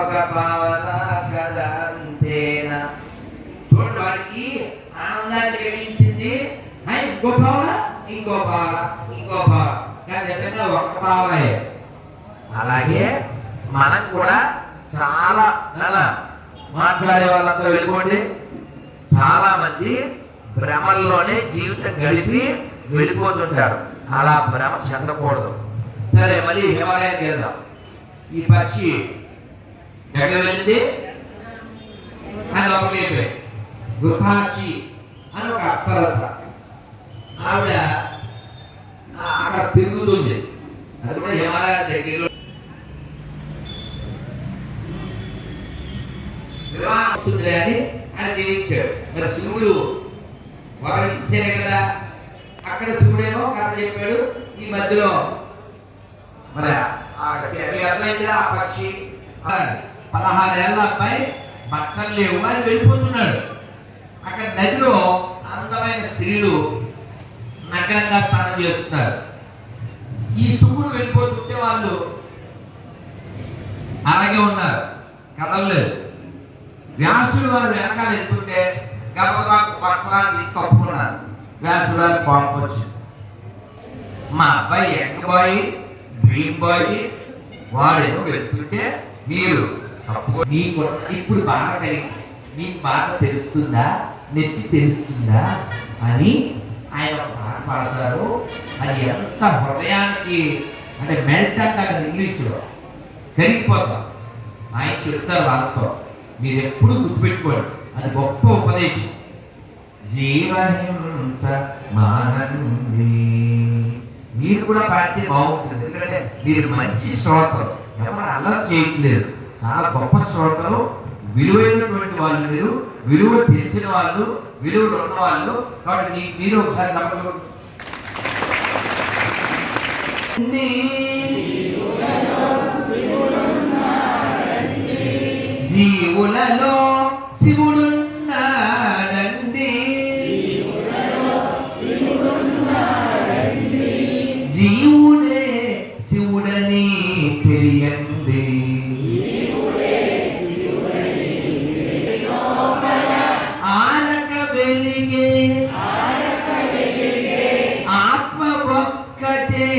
ఒక పావన కదంతేనా. చూడండి, వాడికి ఆనందాన్ని కలిగించింది ఇంకో పావన, ఇంకో పావన, ఇంకో పావన, కానీ నిజంగా ఒక్క పావనే. అలాగే మనం కూడా చాలా మాట్లాడే వాళ్ళంతా వెళ్ళిపోండి. చాలా మంది భ్రమల్లోనే జీవితం గడిపి వెళ్ళిపోతుంటారు. అలా భ్రమ చెందకూడదు. సరే, మళ్ళీ హిమాలయానికి వెళ్దాం. ఈ పక్షి ఎక్కడ వెళ్ళింది అని లోపలికి గుహాచి అని ఒక అప్సరస ఆవిడ అక్కడ తిరుగుతుంది. అది కూడా హిమాలయ దగ్గరలో అవుతుంది అని ఆయన దీవించాడు. మరి శివుడు వారు ఇస్తేనే కదా. అక్కడ శివుడేమో కథ చెప్పాడు. ఈ మధ్యలో మరి అర్థమైంది. ఆ పక్షి 16 ఏళ్ళ అబ్బాయి బట్టలు లేవు అని వెళ్ళిపోతున్నాడు. అక్కడ నదిలో అందమైన స్త్రీలు నగ్నంగా స్నానం చేస్తున్నారు. ఈ శివుడు వెళ్ళిపోతుంటే వాళ్ళు అలాగే ఉన్నారు, కదలలేదు. వ్యాసుడు వారు వెనకాల ఎత్తుంటే గబగబా వస్త్రాన్ని తీసి కప్పుకున్నారు. వ్యాసుడు వారు కోపం వచ్చింది. మా అబ్బాయి యంగ్ బాయ్, డ్రీమ్ బాయ్, వాడేమో వెళ్తుంటే మీరు మీకు ఇప్పుడు బాధ కలిగి మీకు బాధ తెలుస్తుందా, నెత్తి తెలుస్తుందా అని ఆయన పాట పాడతారు. అది ఎంత హృదయానికి అంటే మెల్ట్ అంటారు ఇంగ్లీష్లో, కరిగిపోతాం. ఆయన చెప్తారు వాళ్ళతో. మీరు ఎప్పుడు గుర్తుపెట్టుకోండి, అది గొప్ప ఉపదేశం. జీవహింస మానండి. మీరు కూడా పాడితే బాగుంటుంది. ఎందుకంటే మీరు మంచి శ్రోతలు, ఎవరు అలా చేయట్లేదు. చాలా గొప్ప శ్రోతలు, విలువైనటువంటి వాళ్ళు, మీరు విలువ తెలిసిన వాళ్ళు, విలువలు ఉన్న వాళ్ళు. కాబట్టి మీరు ఒకసారి చెప్పగలరు. జీవులలో శివుడున్నాడండి, జీవుడే శివుడని తెలియండి. ఆనక వెలిగే ఆత్మ ఒక్కటే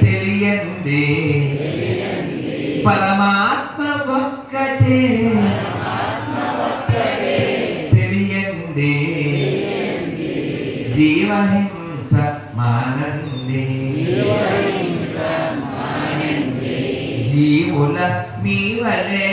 తెలియండి. పరమాత్మ ఒక్కటే తెలియండి. జీవహింస మానండి. జీవుల మీ వలే